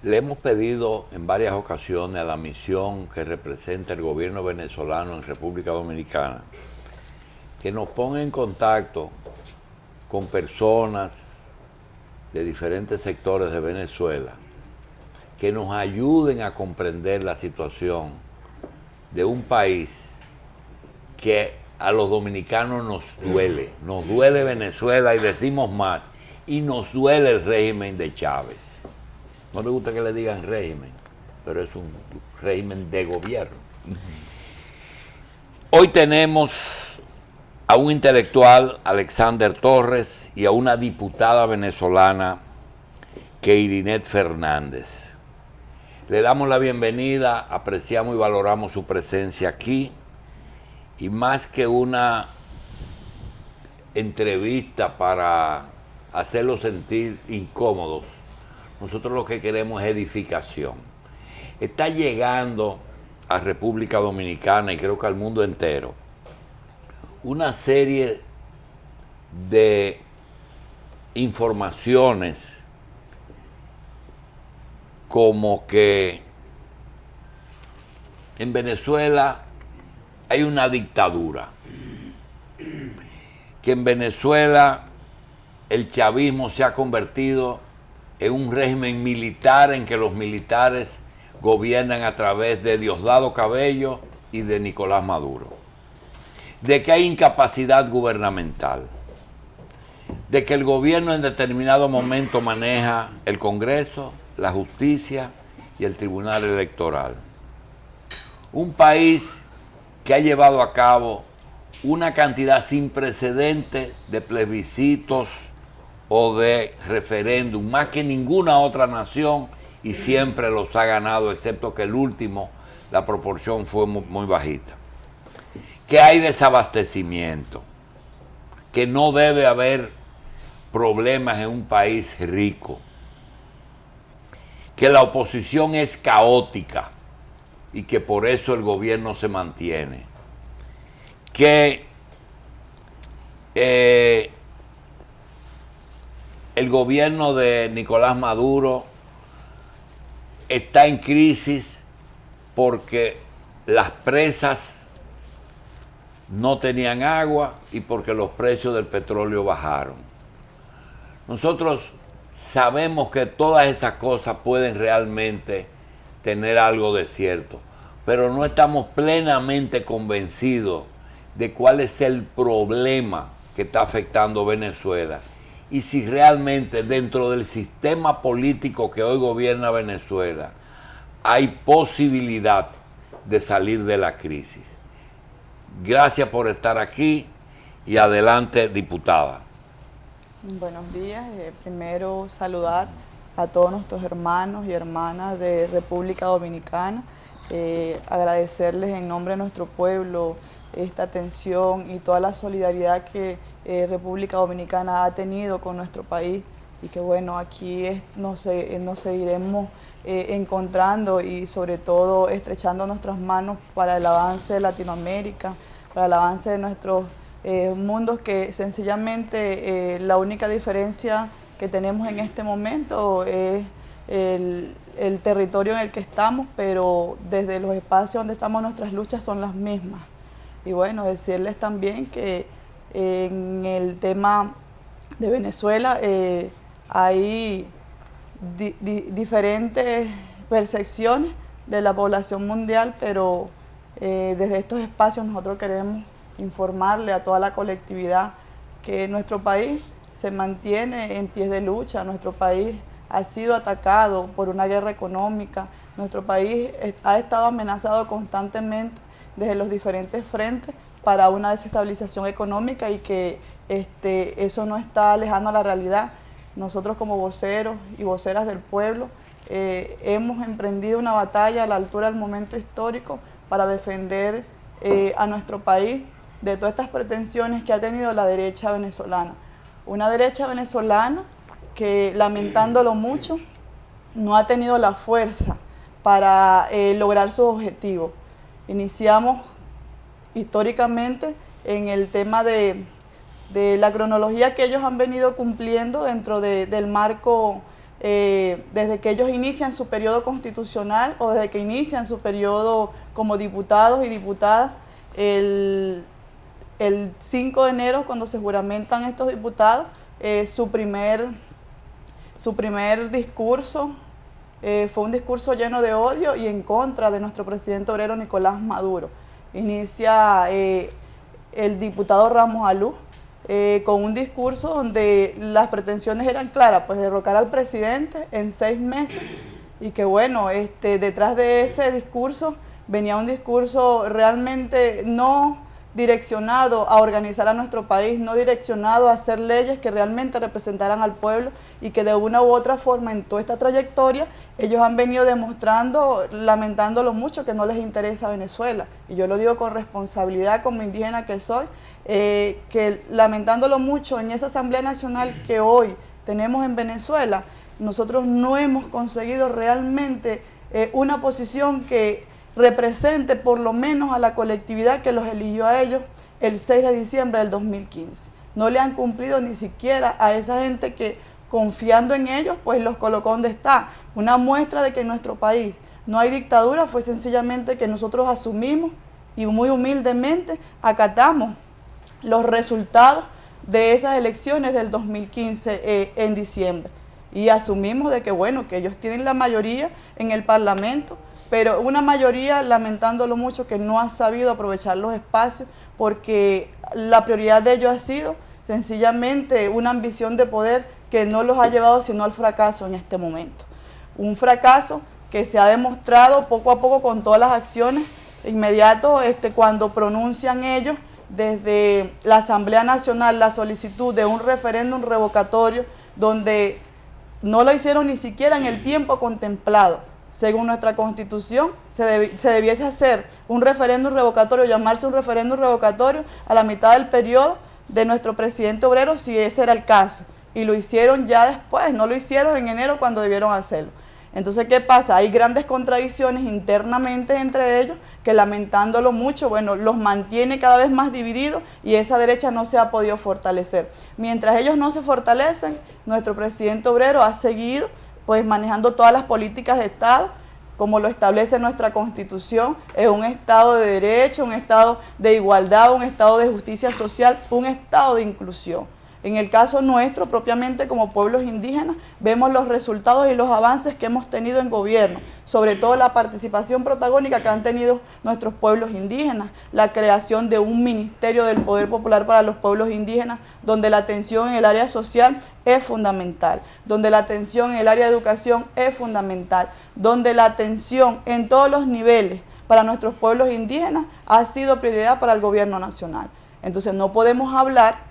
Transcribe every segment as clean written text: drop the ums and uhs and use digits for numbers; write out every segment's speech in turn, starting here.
Le hemos pedido en varias ocasiones a la misión que representa el gobierno venezolano en República Dominicana que nos ponga en contacto con personas de diferentes sectores de Venezuela que nos ayuden a comprender la situación de un país que a los dominicanos nos duele Venezuela y decimos más, y nos duele el régimen de Chávez. No le gusta que le digan régimen, pero es un régimen de gobierno. Hoy tenemos a un intelectual, Alexander Torres, y a una diputada venezolana, Keirinet Fernández. Le damos la bienvenida, apreciamos y valoramos su presencia aquí, y más que una entrevista para hacerlos sentir incómodos, nosotros lo que queremos es edificación. Está llegando a República Dominicana y creo que al mundo entero una serie de informaciones como que en Venezuela hay una dictadura, que en Venezuela el chavismo se ha convertido en un régimen militar en que los militares gobiernan a través de Diosdado Cabello y de Nicolás Maduro, de que hay incapacidad gubernamental, de que el gobierno en determinado momento maneja el Congreso, la justicia y el Tribunal Electoral. Un país que ha llevado a cabo una cantidad sin precedentes de plebiscitos o de referéndum, más que ninguna otra nación, y siempre los ha ganado, excepto que el último, la proporción fue muy bajita. Que hay desabastecimiento, que no debe haber problemas en un país rico, que la oposición es caótica y que por eso el gobierno se mantiene, que el gobierno de Nicolás Maduro está en crisis porque las presas no tenían agua y porque los precios del petróleo bajaron. Nosotros sabemos que todas esas cosas pueden realmente tener algo de cierto, pero no estamos plenamente convencidos de cuál es el problema que está afectando a Venezuela y si realmente dentro del sistema político que hoy gobierna Venezuela hay posibilidad de salir de la crisis. Gracias por estar aquí y adelante, diputada. Buenos días. Primero saludar a todos nuestros hermanos y hermanas de República Dominicana, agradecerles en nombre de nuestro pueblo esta atención y toda la solidaridad que República Dominicana ha tenido con nuestro país, y que bueno, aquí nos seguiremos encontrando y sobre todo estrechando nuestras manos para el avance de Latinoamérica, para el avance de nuestros mundos, que sencillamente la única diferencia que tenemos en este momento es el territorio en el que estamos, pero desde los espacios donde estamos nuestras luchas son las mismas. Y bueno, decirles también que en el tema de Venezuela hay diferentes percepciones de la población mundial, pero desde estos espacios nosotros queremos informarle a toda la colectividad que nuestro país se mantiene en pies de lucha. Nuestro país ha sido atacado por una guerra económica, nuestro país ha estado amenazado constantemente desde los diferentes frentes para una desestabilización económica, y que eso no está lejano a la realidad. Nosotros como voceros y voceras del pueblo hemos emprendido una batalla a la altura del momento histórico para defender a nuestro país de todas estas pretensiones que ha tenido la derecha venezolana. Una derecha venezolana que, lamentándolo mucho, no ha tenido la fuerza para lograr sus objetivos. Iniciamos históricamente en el tema de la cronología que ellos han venido cumpliendo dentro del marco desde que ellos inician su periodo constitucional o desde que inician su periodo como diputados y diputadas, el 5 de enero, cuando se juramentan estos diputados, su primer discurso fue un discurso lleno de odio y en contra de nuestro presidente obrero Nicolás Maduro. Inicia el diputado Ramos Alú con un discurso donde las pretensiones eran claras, pues derrocar al presidente en 6 meses, y que bueno, detrás de ese discurso venía un discurso realmente no direccionado a organizar a nuestro país, no direccionado a hacer leyes que realmente representaran al pueblo, y que de una u otra forma en toda esta trayectoria ellos han venido demostrando, lamentándolo mucho, que no les interesa Venezuela. Y yo lo digo con responsabilidad como indígena que soy, que lamentándolo mucho en esa Asamblea Nacional que hoy tenemos en Venezuela, nosotros no hemos conseguido realmente una posición que represente por lo menos a la colectividad que los eligió a ellos el 6 de diciembre del 2015. No le han cumplido ni siquiera a esa gente que, confiando en ellos, pues los colocó donde está. Una muestra de que en nuestro país no hay dictadura fue sencillamente que nosotros asumimos y muy humildemente acatamos los resultados de esas elecciones del 2015 en diciembre. Y asumimos de que, bueno, que ellos tienen la mayoría en el Parlamento, pero una mayoría, lamentándolo mucho, que no ha sabido aprovechar los espacios, porque la prioridad de ellos ha sido sencillamente una ambición de poder que no los ha llevado sino al fracaso en este momento. Un fracaso que se ha demostrado poco a poco con todas las acciones inmediato cuando pronuncian ellos desde la Asamblea Nacional la solicitud de un referéndum revocatorio, donde no lo hicieron ni siquiera en el tiempo contemplado. Según nuestra Constitución, se debiese hacer un referéndum revocatorio, llamarse un referéndum revocatorio a la mitad del periodo de nuestro presidente obrero, si ese era el caso. Y lo hicieron ya después, no lo hicieron en enero cuando debieron hacerlo. Entonces, ¿qué pasa? Hay grandes contradicciones internamente entre ellos que, lamentándolo mucho, bueno, los mantiene cada vez más divididos, y esa derecha no se ha podido fortalecer. Mientras ellos no se fortalecen, nuestro presidente obrero ha seguido pues manejando todas las políticas de Estado, como lo establece nuestra Constitución, es un Estado de derecho, un Estado de igualdad, un Estado de justicia social, un Estado de inclusión. En el caso nuestro, propiamente como pueblos indígenas, vemos los resultados y los avances que hemos tenido en gobierno, sobre todo la participación protagónica que han tenido nuestros pueblos indígenas, la creación de un Ministerio del Poder Popular para los pueblos indígenas, donde la atención en el área social es fundamental, donde la atención en el área de educación es fundamental, donde la atención en todos los niveles para nuestros pueblos indígenas ha sido prioridad para el gobierno nacional. Entonces no podemos hablar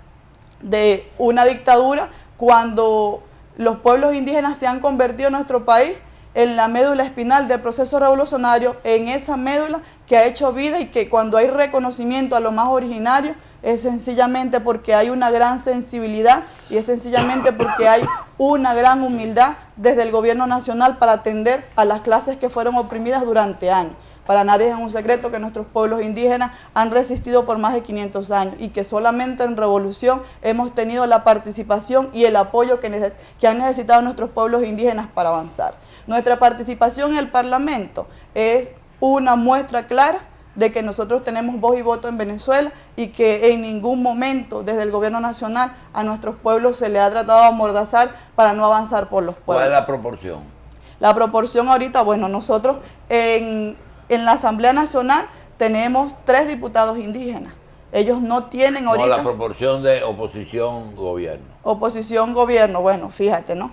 de una dictadura cuando los pueblos indígenas se han convertido en nuestro país en la médula espinal del proceso revolucionario, en esa médula que ha hecho vida, y que cuando hay reconocimiento a lo más originario es sencillamente porque hay una gran sensibilidad y es sencillamente porque hay una gran humildad desde el gobierno nacional para atender a las clases que fueron oprimidas durante años. Para nadie es un secreto que nuestros pueblos indígenas han resistido por más de 500 años y que solamente en revolución hemos tenido la participación y el apoyo que han necesitado nuestros pueblos indígenas para avanzar. Nuestra participación en el Parlamento es una muestra clara de que nosotros tenemos voz y voto en Venezuela, y que en ningún momento desde el gobierno nacional a nuestros pueblos se les ha tratado de amordazar para no avanzar por los pueblos. ¿Cuál es la proporción? La proporción ahorita, bueno, nosotros en la Asamblea Nacional tenemos 3 diputados indígenas. Ellos no tienen ahorita... No, la proporción de oposición-gobierno. Oposición-gobierno, bueno, fíjate, ¿no?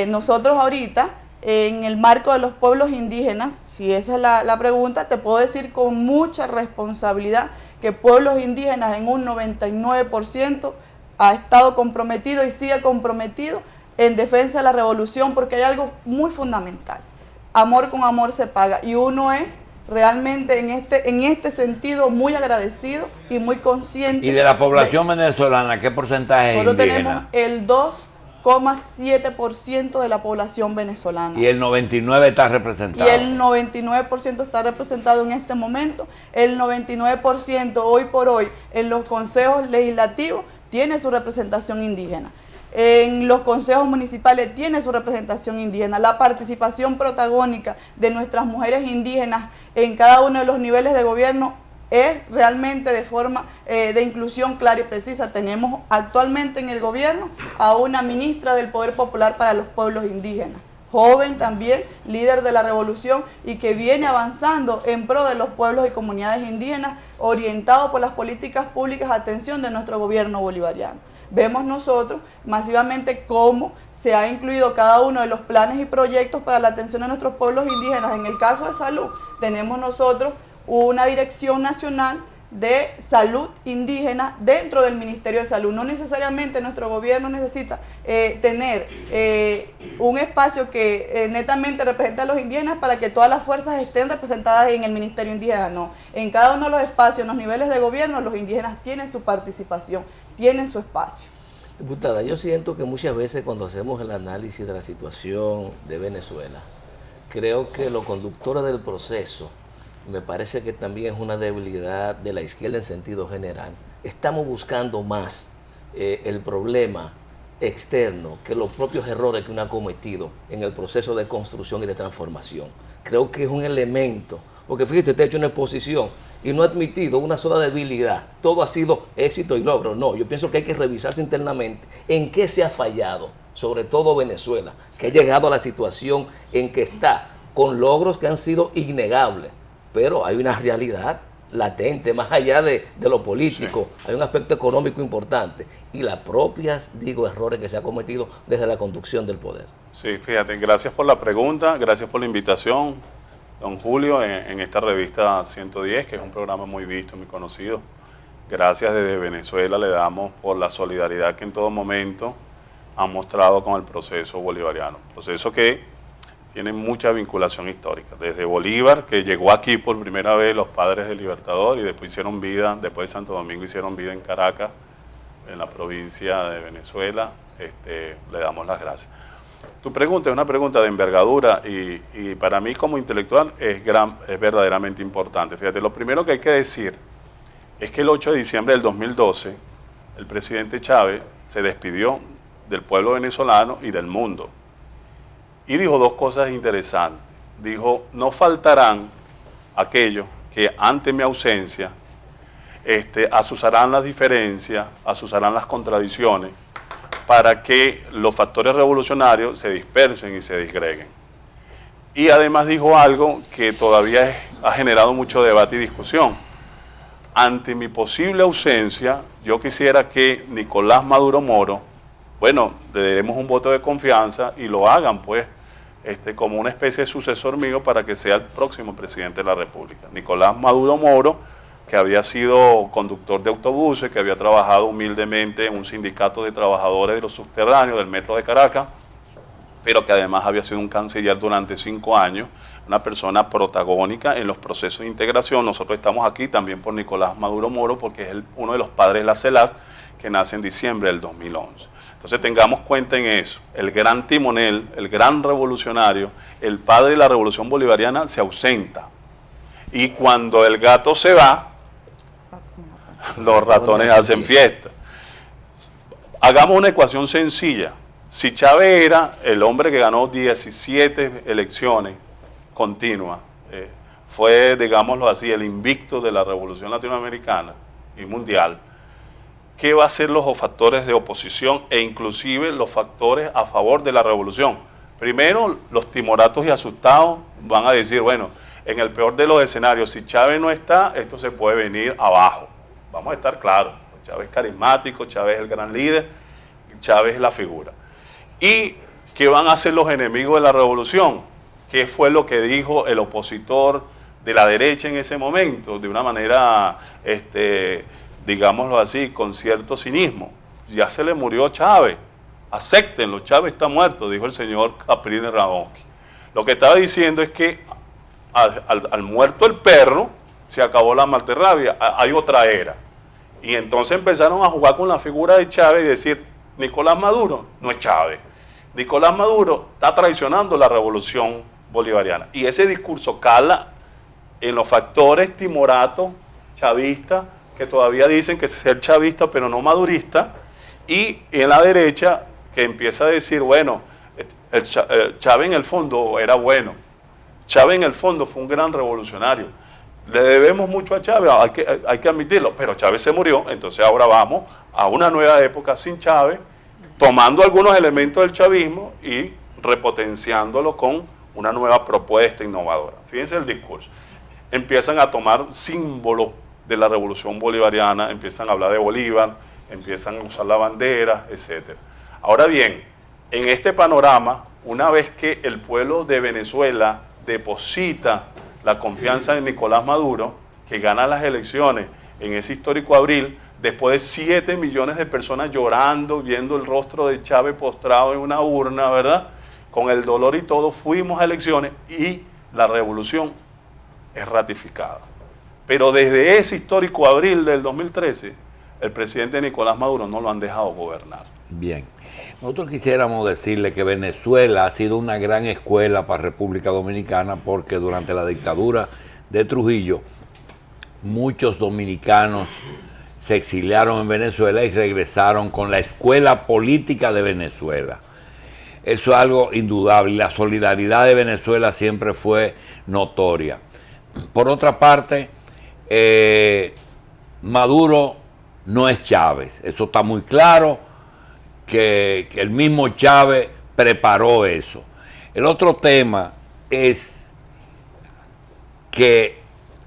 Nosotros ahorita, en el marco de los pueblos indígenas, si esa es la pregunta, te puedo decir con mucha responsabilidad que pueblos indígenas en un 99% ha estado comprometido y sigue comprometido en defensa de la revolución, porque hay algo muy fundamental. Amor con amor se paga, y uno es realmente en este sentido muy agradecido y muy consciente. ¿Y de la población venezolana qué porcentaje es indígena? Nosotros tenemos el 2,7% de la población venezolana. ¿Y el 99% está representado? Y el 99% está representado en este momento. El 99% hoy por hoy en los consejos legislativos tiene su representación indígena. en los consejos municipales tiene su representación indígena. La participación protagónica de nuestras mujeres indígenas en cada uno de los niveles de gobierno es realmente de forma de inclusión clara y precisa. Tenemos actualmente en el gobierno a una ministra del Poder Popular para los Pueblos Indígenas, joven también, líder de la revolución y que viene avanzando en pro de los pueblos y comunidades indígenas, orientado por las políticas públicas a atención de nuestro gobierno bolivariano. Vemos nosotros masivamente cómo se ha incluido cada uno de los planes y proyectos para la atención de nuestros pueblos indígenas. En el caso de salud, tenemos nosotros una dirección nacional de salud indígena dentro del Ministerio de Salud. No necesariamente nuestro gobierno necesita tener un espacio que netamente represente a los indígenas para que todas las fuerzas estén representadas en el Ministerio Indígena, no. En cada uno de los espacios, en los niveles de gobierno, los indígenas tienen su participación, tienen su espacio. Diputada, yo siento que muchas veces cuando hacemos el análisis de la situación de Venezuela, creo que los conductores del proceso, me parece que también es una debilidad de la izquierda en sentido general. Estamos buscando más el problema externo que los propios errores que uno ha cometido en el proceso de construcción y de transformación. Creo que es un elemento, porque fíjate, usted ha hecho una exposición y no ha admitido una sola debilidad. Todo ha sido éxito y logro. No, yo pienso que hay que revisarse internamente en qué se ha fallado, sobre todo Venezuela, que ha llegado a la situación en que está, con logros que han sido innegables. Pero hay una realidad latente, más allá de lo político, sí. Hay un aspecto económico importante y las propias, errores que se han cometido desde la conducción del poder. Sí, fíjate, gracias por la pregunta, gracias por la invitación, don Julio, en esta revista 110, que es un programa muy visto, muy conocido. Gracias desde Venezuela le damos por la solidaridad que en todo momento han mostrado con el proceso bolivariano, proceso que tienen mucha vinculación histórica, desde Bolívar, que llegó aquí por primera vez los padres del Libertador y después hicieron vida, después de Santo Domingo hicieron vida en Caracas, en la provincia de Venezuela, le damos las gracias. Tu pregunta es una pregunta de envergadura y para mí como intelectual es verdaderamente importante. Fíjate, lo primero que hay que decir es que el 8 de diciembre del 2012 el presidente Chávez se despidió del pueblo venezolano y del mundo. Y dijo dos cosas interesantes. Dijo, no faltarán aquellos que ante mi ausencia azuzarán las diferencias, azuzarán las contradicciones, para que los factores revolucionarios se dispersen y se disgreguen. Y además dijo algo que todavía ha generado mucho debate y discusión. Ante mi posible ausencia, yo quisiera que Nicolás Maduro Moro, bueno, le daremos un voto de confianza y lo hagan, pues, como una especie de sucesor mío para que sea el próximo presidente de la República. Nicolás Maduro Moro, que había sido conductor de autobuses, que había trabajado humildemente en un sindicato de trabajadores de los subterráneos del metro de Caracas, pero que además había sido un canciller durante 5 años, una persona protagónica en los procesos de integración. Nosotros estamos aquí también por Nicolás Maduro Moro, porque es uno de los padres de la CELAC, que nace en diciembre del 2011. Entonces tengamos cuenta en eso, el gran timonel, el gran revolucionario, el padre de la revolución bolivariana se ausenta. Y cuando el gato se va, los ratones hacen fiesta. Hagamos una ecuación sencilla. Si Chávez era el hombre que ganó 17 elecciones continuas, fue, digámoslo así, el invicto de la revolución latinoamericana y mundial, ¿qué va a ser los factores de oposición e inclusive los factores a favor de la revolución? Primero, los timoratos y asustados van a decir, bueno, en el peor de los escenarios, si Chávez no está, esto se puede venir abajo. Vamos a estar claros, Chávez es carismático, Chávez es el gran líder, Chávez es la figura. ¿Y qué van a hacer los enemigos de la revolución? ¿Qué fue lo que dijo el opositor de la derecha en ese momento? De una manera, digámoslo así, con cierto cinismo. Ya se le murió Chávez, acéptenlo, Chávez está muerto, dijo el señor Caprini Radonsky. Lo que estaba diciendo es que al muerto el perro, se acabó la malterrabia, hay otra era. Y entonces empezaron a jugar con la figura de Chávez y decir, Nicolás Maduro no es Chávez. Nicolás Maduro está traicionando la revolución bolivariana. Y ese discurso cala en los factores timoratos, chavistas, que todavía dicen que es ser chavista pero no madurista, y en la derecha que empieza a decir, bueno, Chávez en el fondo era bueno, Chávez en el fondo fue un gran revolucionario, le debemos mucho a Chávez, hay que admitirlo, pero Chávez se murió, entonces ahora vamos a una nueva época sin Chávez, tomando algunos elementos del chavismo y repotenciándolo con una nueva propuesta innovadora. Fíjense el discurso. Empiezan a tomar símbolos de la revolución bolivariana, empiezan a hablar de Bolívar, empiezan a usar la bandera, etc. Ahora bien, en este panorama, una vez que el pueblo de Venezuela deposita la confianza en Nicolás Maduro, que gana las elecciones en ese histórico abril, después de 7 millones de personas llorando, viendo el rostro de Chávez postrado en una urna, ¿verdad? Con el dolor y todo, fuimos a elecciones y la revolución es ratificada. Pero desde ese histórico abril del 2013, el presidente Nicolás Maduro no lo han dejado gobernar. Bien. Nosotros quisiéramos decirle que Venezuela ha sido una gran escuela para República Dominicana porque durante la dictadura de Trujillo, muchos dominicanos se exiliaron en Venezuela y regresaron con la escuela política de Venezuela. Eso es algo indudable y la solidaridad de Venezuela siempre fue notoria. Por otra parte, Maduro no es Chávez, eso está muy claro, que el mismo Chávez preparó eso. El otro tema es que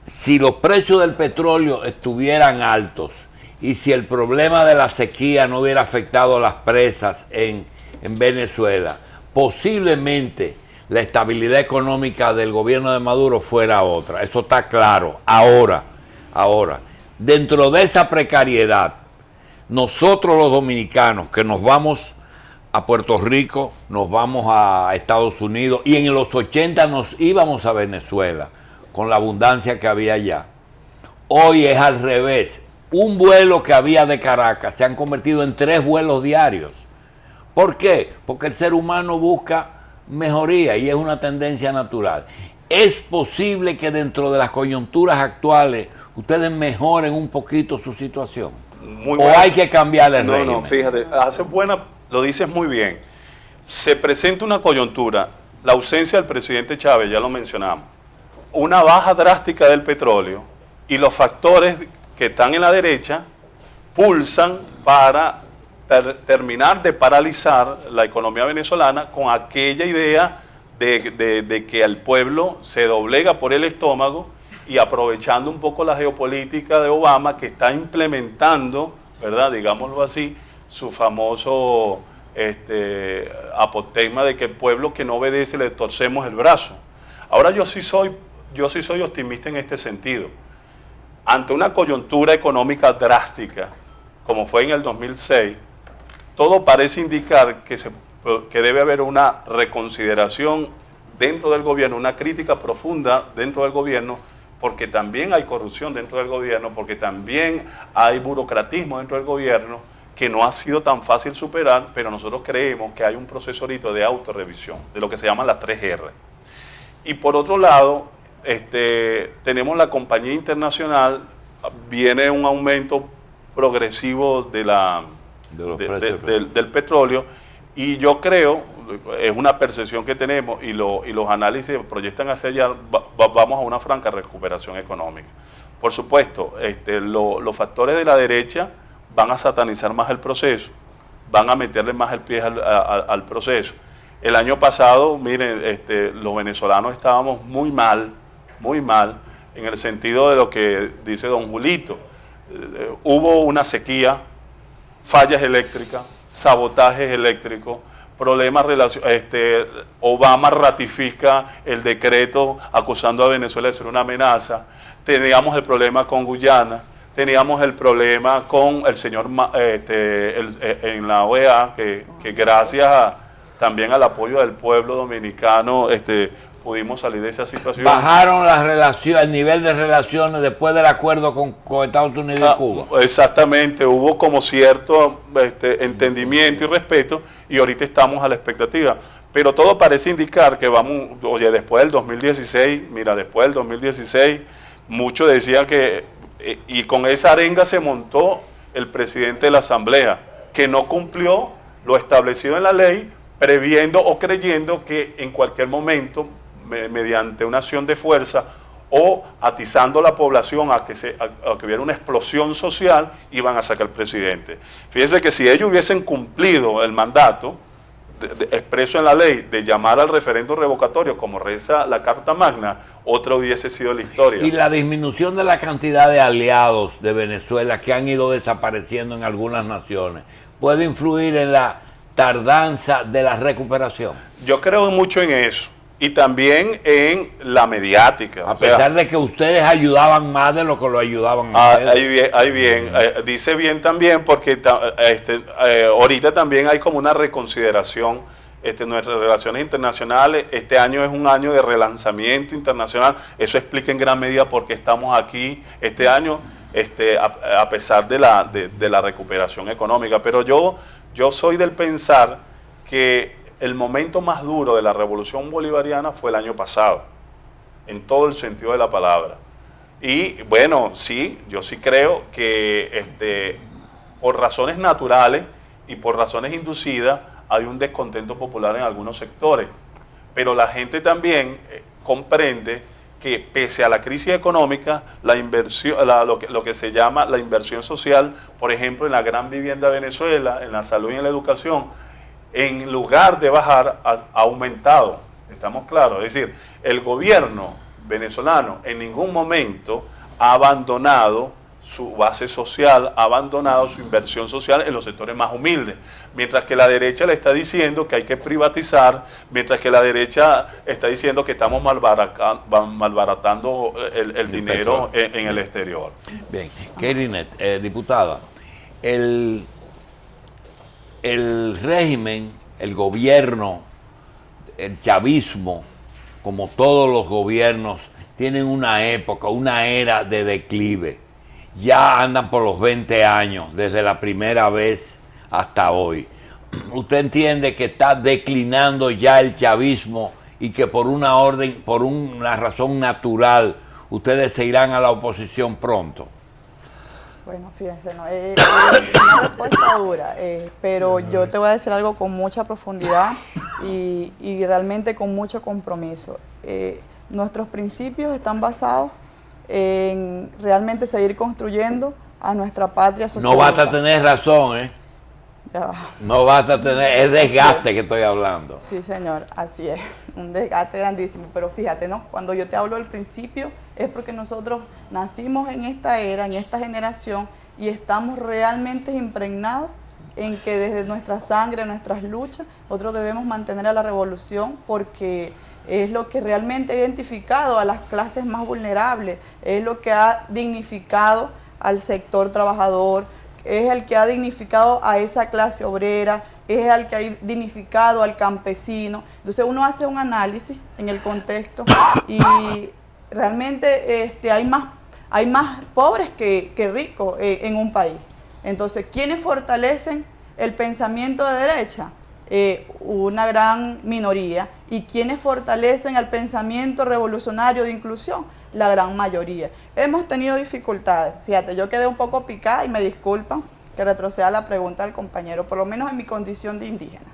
si los precios del petróleo estuvieran altos y si el problema de la sequía no hubiera afectado a las presas en Venezuela, posiblemente la estabilidad económica del gobierno de Maduro fuera otra. Eso está claro. Ahora, dentro de esa precariedad, nosotros los dominicanos que nos vamos a Puerto Rico, nos vamos a Estados Unidos y en los 80 nos íbamos a Venezuela con la abundancia que había allá. Hoy es al revés. Un vuelo que había de Caracas se han convertido en 3 vuelos diarios. ¿Por qué? Porque el ser humano busca mejoría y es una tendencia natural. ¿Es posible que dentro de las coyunturas actuales ustedes mejoren un poquito su situación? Muy ¿O hay que cambiar el régimen? No, fíjate, lo dices muy bien. Se presenta una coyuntura, la ausencia del presidente Chávez, ya lo mencionamos, una baja drástica del petróleo y los factores que están en la derecha pulsan para terminar de paralizar la economía venezolana con aquella idea de que el pueblo se doblega por el estómago y aprovechando un poco la geopolítica de Obama que está implementando, ¿verdad? Digámoslo así, su famoso apotegma de que el pueblo que no obedece le torcemos el brazo. Ahora yo sí soy optimista en este sentido. Ante una coyuntura económica drástica, como fue en el 2006, todo parece indicar que debe haber una reconsideración dentro del gobierno, una crítica profunda dentro del gobierno, porque también hay corrupción dentro del gobierno, porque también hay burocratismo dentro del gobierno que no ha sido tan fácil superar, pero nosotros creemos que hay un proceso ahorita de autorrevisión, de lo que se llaman las 3R. Y por otro lado, tenemos la compañía internacional, viene un aumento progresivo del petróleo, y yo creo, es una percepción que tenemos y los análisis proyectan hacia allá, vamos a una franca recuperación económica. Por supuesto, los factores de la derecha van a satanizar más el proceso, van a meterle más el pie al proceso. El año pasado, miren, los venezolanos estábamos muy mal, en el sentido de lo que dice don Julito. Hubo una sequía, fallas eléctricas, sabotajes eléctricos, problemas relacionados. Obama ratifica el decreto acusando a Venezuela de ser una amenaza. Teníamos el problema con Guyana, teníamos el problema con el señor en la OEA, que gracias también al apoyo del pueblo dominicano pudimos salir de esa situación. Bajaron las relaciones, el nivel de relaciones después del acuerdo con Estados Unidos y Cuba. Exactamente, hubo como cierto entendimiento y respeto, y ahorita estamos a la expectativa. Pero todo parece indicar que después del 2016, después del 2016, muchos decían que, y con esa arenga se montó el presidente de la Asamblea, que no cumplió lo establecido en la ley, previendo o creyendo que en cualquier momento, mediante una acción de fuerza o atizando la población a que hubiera una explosión social, iban a sacar al presidente. Fíjense que si ellos hubiesen cumplido el mandato expreso en la ley de llamar al referendo revocatorio, como reza la Carta Magna, otra hubiese sido la historia. Y la disminución de la cantidad de aliados de Venezuela que han ido desapareciendo en algunas naciones, ¿puede influir en la tardanza de la recuperación? Yo creo mucho en eso. Y también en la mediática. A pesar de que ustedes ayudaban más de lo que lo ayudaban a ustedes. Ahí bien. Dice bien también porque ahorita también hay como una reconsideración nuestras relaciones internacionales. Este año es un año de relanzamiento internacional. Eso explica en gran medida por qué estamos aquí este año, a pesar de la recuperación económica. Pero yo soy del pensar que el momento más duro de la revolución bolivariana fue el año pasado, en todo el sentido de la palabra. Y bueno, sí, yo sí creo que por razones naturales y por razones inducidas hay un descontento popular en algunos sectores, pero la gente también comprende que pese a la crisis económica, la inversión, lo que se llama la inversión social, por ejemplo, en la gran vivienda de Venezuela, en la salud y en la educación, en lugar de bajar, ha aumentado. ¿Estamos claros? Es decir, el gobierno venezolano en ningún momento ha abandonado su base social, ha abandonado su inversión social en los sectores más humildes. Mientras que la derecha le está diciendo que hay que privatizar, mientras que la derecha está diciendo que estamos malbaratando el dinero en el exterior. Bien, Kerinet, diputada, el régimen, el gobierno, el chavismo, como todos los gobiernos, tienen una época, una era de declive. Ya andan por los 20 años, desde la primera vez hasta hoy. ¿Usted entiende que está declinando ya el chavismo y que por una razón natural, ustedes se irán a la oposición pronto? Bueno, fíjense, ¿no? Una respuesta dura, pero yo te voy a decir algo con mucha profundidad y realmente con mucho compromiso. Nuestros principios están basados en realmente seguir construyendo a nuestra patria social. No basta tener razón, ¿eh? Ya va. No basta tener, es desgaste que estoy hablando. Sí, señor, así es, un desgaste grandísimo, pero fíjate, ¿no? Cuando yo te hablo del principio es porque nosotros nacimos en esta era, en esta generación y estamos realmente impregnados en que desde nuestra sangre, nuestras luchas, nosotros debemos mantener a la revolución porque es lo que realmente ha identificado a las clases más vulnerables, es lo que ha dignificado al sector trabajador, es el que ha dignificado a esa clase obrera, es el que ha dignificado al campesino. Entonces uno hace un análisis en el contexto y realmente hay más pobres que ricos en un país. Entonces, ¿quiénes fortalecen el pensamiento de derecha? Una gran minoría. ¿Y quiénes fortalecen el pensamiento revolucionario de inclusión? La gran mayoría. Hemos tenido dificultades. Fíjate, yo quedé un poco picada y me disculpan que retroceda la pregunta del compañero, por lo menos en mi condición de indígena.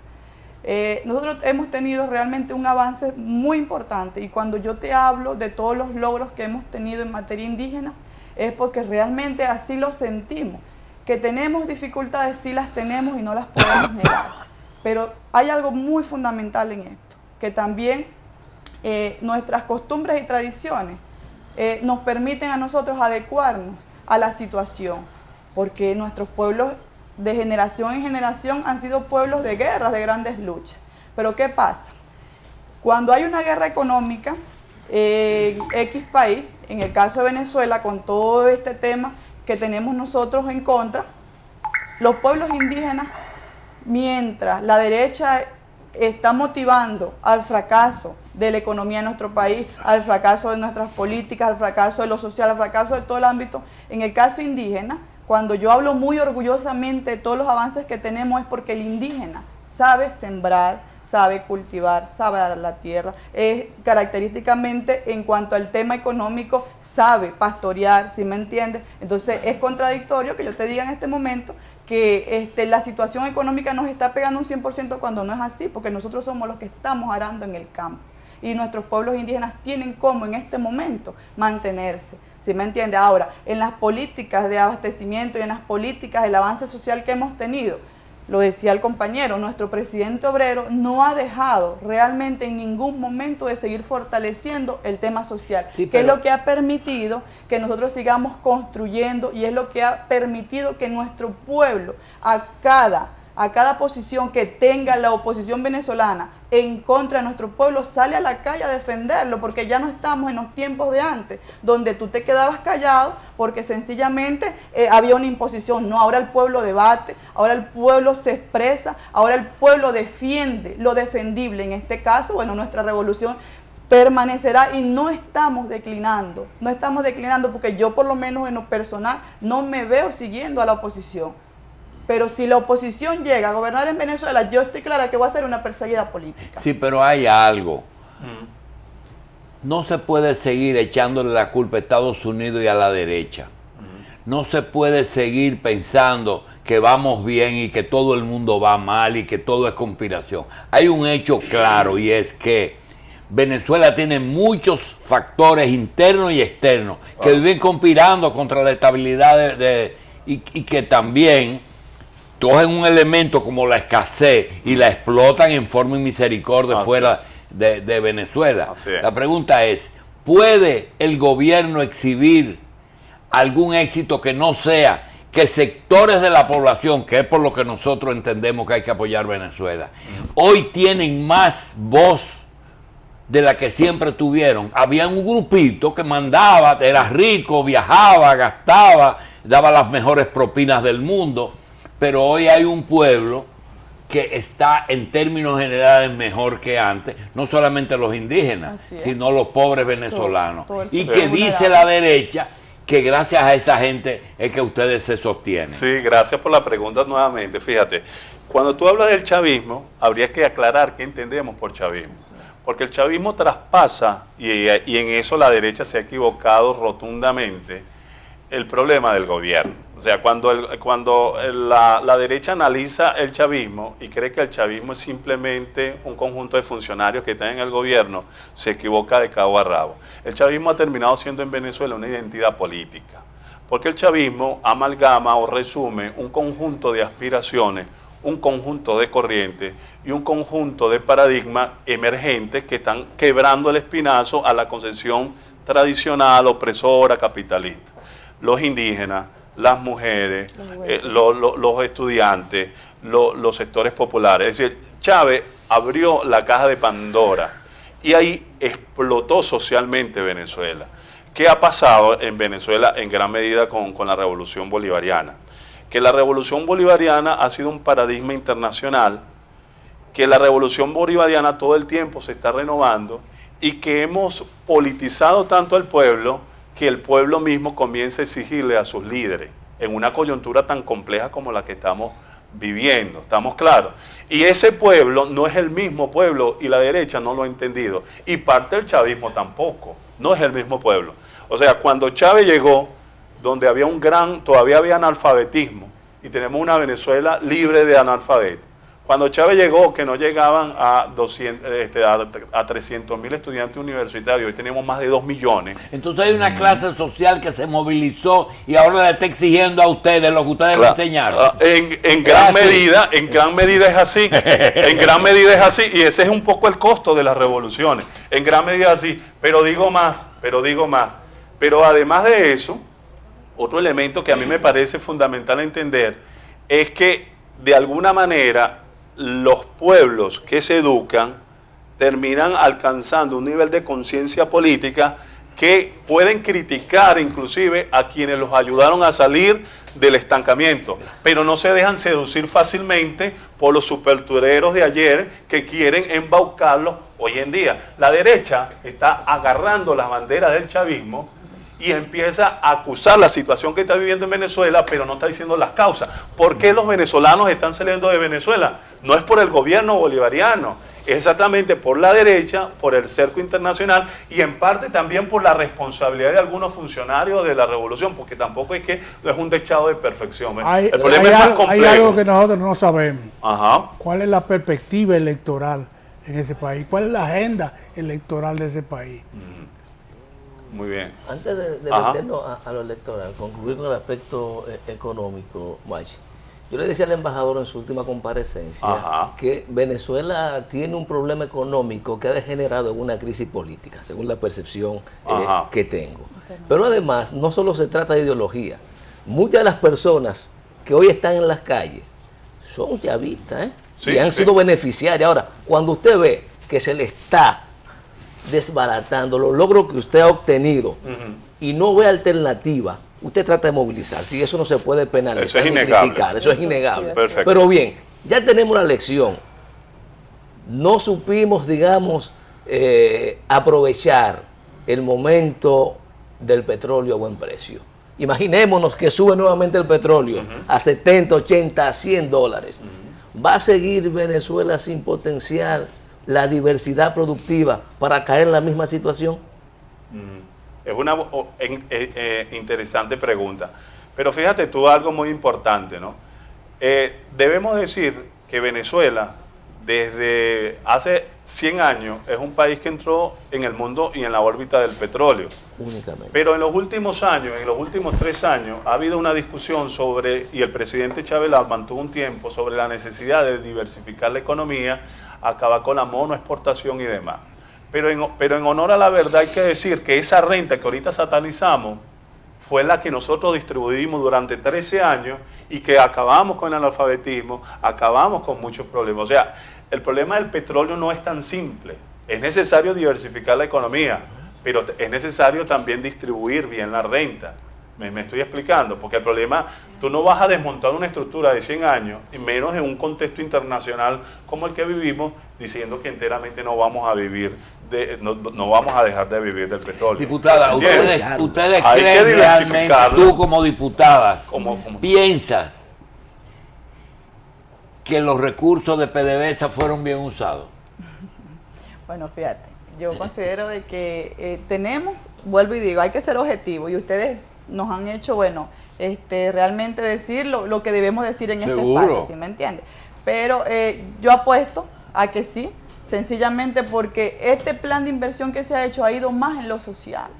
Nosotros hemos tenido realmente un avance muy importante y cuando yo te hablo de todos los logros que hemos tenido en materia indígena es porque realmente así lo sentimos. Que tenemos dificultades, sí las tenemos y no las podemos negar. Pero hay algo muy fundamental en esto, que también nuestras costumbres y tradiciones nos permiten a nosotros adecuarnos a la situación, porque nuestros pueblos de generación en generación han sido pueblos de guerras, de grandes luchas. Pero ¿qué pasa? Cuando hay una guerra económica en X país, en el caso de Venezuela, con todo este tema que tenemos nosotros en contra, los pueblos indígenas, mientras la derecha está motivando al fracaso de la economía de nuestro país, al fracaso de nuestras políticas, al fracaso de lo social, al fracaso de todo el ámbito, en el caso indígena, cuando yo hablo muy orgullosamente de todos los avances que tenemos es porque el indígena sabe sembrar, sabe cultivar, sabe dar la tierra, característicamente en cuanto al tema económico sabe pastorear, ¿sí me entiendes? Entonces es contradictorio que yo te diga en este momento que la situación económica nos está pegando un 100% cuando no es así, porque nosotros somos los que estamos arando en el campo y nuestros pueblos indígenas tienen cómo en este momento mantenerse. ¿Sí me entiende? Ahora, en las políticas de abastecimiento y en las políticas del avance social que hemos tenido, lo decía el compañero, nuestro presidente obrero no ha dejado realmente en ningún momento de seguir fortaleciendo el tema social, sí, que es lo que ha permitido que nosotros sigamos construyendo y es lo que ha permitido que nuestro pueblo, a cada posición que tenga la oposición venezolana en contra de nuestro pueblo, sale a la calle a defenderlo, porque ya no estamos en los tiempos de antes, donde tú te quedabas callado porque sencillamente había una imposición. No, ahora el pueblo debate, ahora el pueblo se expresa, ahora el pueblo defiende lo defendible. En este caso, bueno, nuestra revolución permanecerá y no estamos declinando porque yo por lo menos en lo personal no me veo siguiendo a la oposición. Pero si la oposición llega a gobernar en Venezuela, yo estoy clara que va a ser una perseguida política. Sí, pero hay algo. No se puede seguir echándole la culpa a Estados Unidos y a la derecha. No se puede seguir pensando que vamos bien y que todo el mundo va mal y que todo es conspiración. Hay un hecho claro y es que Venezuela tiene muchos factores internos y externos que viven conspirando contra la estabilidad y que también cogen un elemento como la escasez y la explotan en forma de misericordia fuera de Venezuela. La pregunta es, ¿puede el gobierno exhibir algún éxito que no sea que sectores de la población, que es por lo que nosotros entendemos que hay que apoyar Venezuela, hoy tienen más voz de la que siempre tuvieron? Había un grupito que mandaba, era rico, viajaba, gastaba, daba las mejores propinas del mundo. Pero hoy hay un pueblo que está en términos generales mejor que antes, no solamente los indígenas, sino los pobres venezolanos. Todo y que dice la derecha que gracias a esa gente es que ustedes se sostienen. Sí, gracias por la pregunta nuevamente. Fíjate, cuando tú hablas del chavismo, habría que aclarar qué entendemos por chavismo. Porque el chavismo traspasa, y en eso la derecha se ha equivocado rotundamente, el problema del gobierno. O sea, cuando la derecha analiza el chavismo y cree que el chavismo es simplemente un conjunto de funcionarios que están en el gobierno, se equivoca de cabo a rabo. El chavismo ha terminado siendo en Venezuela una identidad política, porque el chavismo amalgama o resume un conjunto de aspiraciones, un conjunto de corrientes y un conjunto de paradigmas emergentes que están quebrando el espinazo a la concepción tradicional, opresora, capitalista. Los indígenas, las mujeres, los estudiantes, los sectores populares. Es decir, Chávez abrió la caja de Pandora y ahí explotó socialmente Venezuela. ¿Qué ha pasado en Venezuela en gran medida con la revolución bolivariana? Que la revolución bolivariana ha sido un paradigma internacional, que la revolución bolivariana todo el tiempo se está renovando y que hemos politizado tanto al pueblo que el pueblo mismo comienza a exigirle a sus líderes en una coyuntura tan compleja como la que estamos viviendo, ¿estamos claros? Y ese pueblo no es el mismo pueblo y la derecha no lo ha entendido. Y parte del chavismo tampoco, no es el mismo pueblo. O sea, cuando Chávez llegó, donde había todavía había analfabetismo, y tenemos una Venezuela libre de analfabetos. Cuando Chávez llegó, que no llegaban a 300.000 estudiantes universitarios, hoy tenemos más de 2 millones. Entonces hay una clase social que se movilizó y ahora le está exigiendo a ustedes lo que ustedes le enseñaron. En gran medida es así. En gran medida es así. Y ese es un poco el costo de las revoluciones. En gran medida es así. Pero digo más. Pero además de eso, otro elemento que a mí me parece fundamental entender es que de alguna manera los pueblos que se educan terminan alcanzando un nivel de conciencia política que pueden criticar inclusive a quienes los ayudaron a salir del estancamiento, pero no se dejan seducir fácilmente por los supertureros de ayer que quieren embaucarlos hoy en día. La derecha está agarrando la bandera del chavismo y empieza a acusar la situación que está viviendo en Venezuela, pero no está diciendo las causas. ¿Por qué los venezolanos están saliendo de Venezuela? No es por el gobierno bolivariano, es exactamente por la derecha, por el cerco internacional y en parte también por la responsabilidad de algunos funcionarios de la revolución, porque tampoco es que es un dechado de perfección. El problema es más complejo. Hay algo que nosotros no sabemos. Ajá. ¿Cuál es la perspectiva electoral en ese país? ¿Cuál es la agenda electoral de ese país? Muy bien. Antes de meternos a lo electoral, concluir con el aspecto económico, Machi, yo le decía al embajador en su última comparecencia que Venezuela tiene un problema económico que ha degenerado en una crisis política, según la percepción que tengo. Pero además, no solo se trata de ideología. Muchas de las personas que hoy están en las calles son chavistas, y han sido beneficiarias. Ahora, cuando usted ve que se le está desbaratando los logros que usted ha obtenido y no ve alternativa, usted trata de movilizarse y eso no se puede penalizar. Eso es innegable. Criticar, eso es innegable. Perfecto. Pero bien, ya tenemos la lección. No supimos, digamos, aprovechar el momento del petróleo a buen precio. Imaginémonos que sube nuevamente el petróleo a 70, 80, a 100 dólares. ¿Va a seguir Venezuela sin potenciar la diversidad productiva para caer en la misma situación? Es una interesante pregunta. Pero fíjate tú algo muy importante, ¿no? Debemos decir que Venezuela, desde hace 100 años, es un país que entró en el mundo y en la órbita del petróleo. Únicamente. Pero en los últimos años, en los últimos 3 años, ha habido una discusión sobre, y el presidente Chávez la mantuvo un tiempo, sobre la necesidad de diversificar la economía, acabar con la monoexportación y demás. Pero en honor a la verdad hay que decir que esa renta que ahorita satanizamos fue la que nosotros distribuimos durante 13 años y que acabamos con el analfabetismo, acabamos con muchos problemas. O sea, el problema del petróleo no es tan simple. Es necesario diversificar la economía, pero es necesario también distribuir bien la renta. Me estoy explicando, porque el problema, tú no vas a desmontar una estructura de 100 años, y menos en un contexto internacional como el que vivimos, diciendo que enteramente no vamos a vivir, no vamos a dejar de vivir del petróleo. Diputada, ustedes Hay que creen realmente, diversificarlo. tú como diputadas, Como- piensas que los recursos de PDVSA fueron bien usados. Bueno, fíjate, yo considero de que tenemos, vuelvo y digo, hay que ser objetivos y ustedes nos han hecho, bueno, realmente decir lo que debemos decir en este espacio, ¿sí me entiendes? Pero yo apuesto a que sí, sencillamente porque este plan de inversión que se ha hecho ha ido más en lo social,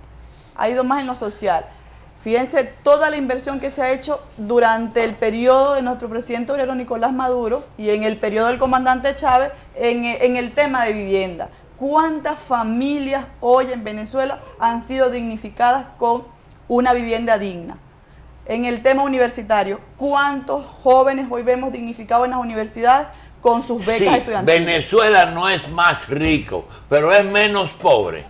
Fíjense toda la inversión que se ha hecho durante el periodo de nuestro presidente obrero Nicolás Maduro y en el periodo del comandante Chávez en el tema de vivienda. ¿Cuántas familias hoy en Venezuela han sido dignificadas con una vivienda digna? En el tema universitario, ¿cuántos jóvenes hoy vemos dignificados en las universidades con sus becas estudiantiles? Venezuela no es más rico, pero es menos pobre.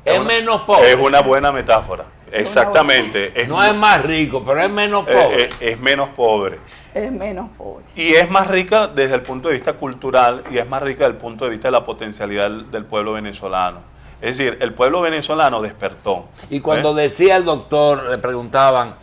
Es menos pobre. Es una buena metáfora. Exactamente. No es más rico, pero es menos pobre. Es menos pobre. Es menos pobre. Y es más rica desde el punto de vista cultural y es más rica desde el punto de vista de la potencialidad del pueblo venezolano. Es decir, el pueblo venezolano despertó. Y cuando decía el doctor, le preguntaban,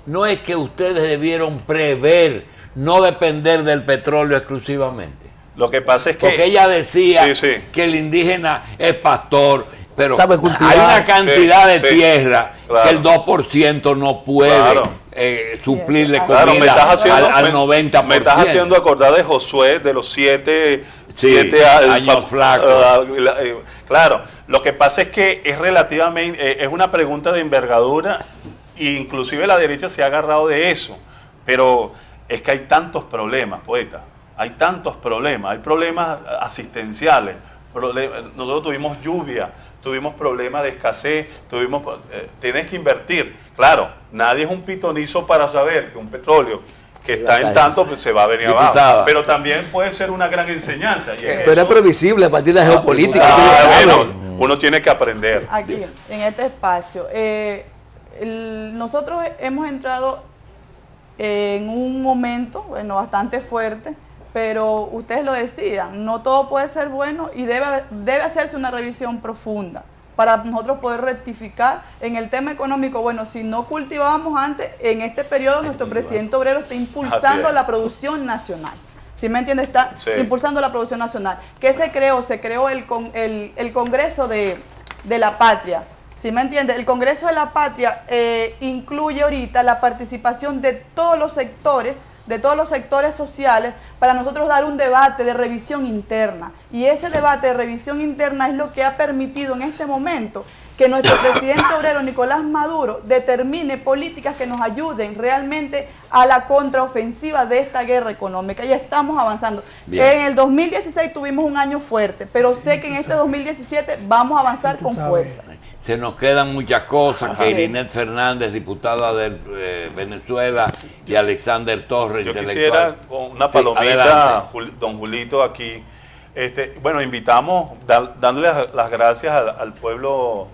¿no es que ustedes debieron prever no depender del petróleo exclusivamente? Lo que pasa es que... Porque ella decía Sí. que el indígena es pastor, pero sabe cultivar. hay una cantidad de Sí, tierra claro. que el 2% no puede suplirle Claro, comida al 90%. me estás haciendo acordar de Josué, de los 7 años flacos. Claro, lo que pasa es que es relativamente, es una pregunta de envergadura e inclusive la derecha se ha agarrado de eso, pero es que hay tantos problemas, poeta, hay tantos problemas, hay problemas asistenciales, nosotros tuvimos lluvia, tuvimos problemas de escasez, tienes que invertir. Claro, nadie es un pitonizo para saber que un petróleo que está en tanto pues, se va a venir abajo. Pero también puede ser una gran enseñanza. Pero es previsible a partir de la geopolítica. Uno tiene que aprender. Aquí, en este espacio, nosotros hemos entrado en un momento, bueno, bastante fuerte, pero ustedes lo decían, no todo puede ser bueno y debe hacerse una revisión profunda para nosotros poder rectificar en el tema económico. Bueno, si no cultivábamos antes, en este periodo nuestro presidente obrero está impulsando la producción nacional. ¿Sí me entiende? Está Sí. impulsando la producción nacional. ¿Qué se creó? Se creó el Congreso de la Patria. ¿Sí me entiende? El Congreso de la Patria incluye ahorita la participación de todos los sectores sociales, para nosotros dar un debate de revisión interna. Y ese debate de revisión interna es lo que ha permitido en este momento que nuestro presidente obrero Nicolás Maduro determine políticas que nos ayuden realmente a la contraofensiva de esta guerra económica. Ya estamos avanzando. Bien. En el 2016 tuvimos un año fuerte, pero sé que en este 2017 vamos a avanzar con fuerza. Se nos quedan muchas cosas, Ajá. que Irinet Fernández, diputada de Venezuela, y Alexander Torres, Yo intelectual. quisiera, con una Sí, palomita, adelante. don Julito, aquí. Bueno, invitamos, dándole las gracias al pueblo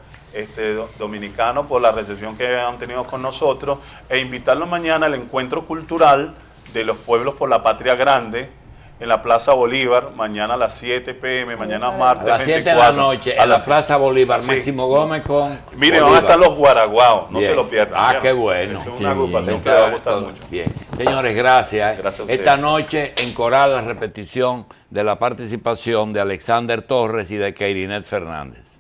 dominicano por la recepción que han tenido con nosotros, e invitarlos mañana al encuentro cultural de los pueblos por la patria grande en la Plaza Bolívar, mañana a las 7 p.m., mañana A martes A las 7 de 24. la noche, a en la las- Plaza Bolívar, Sí. Máximo Gómez con Mire, van a Bolívar. estar los guaraguaos, no Bien. se lo pierdan. Ah, ¿vieron? qué bueno. Es Qué una agrupación bien. que les va a gustar mucho. Bien. Señores, gracias. Gracias a ustedes. Esta noche en Coral la repetición de la participación de Alexander Torres y de Keirinet Fernández.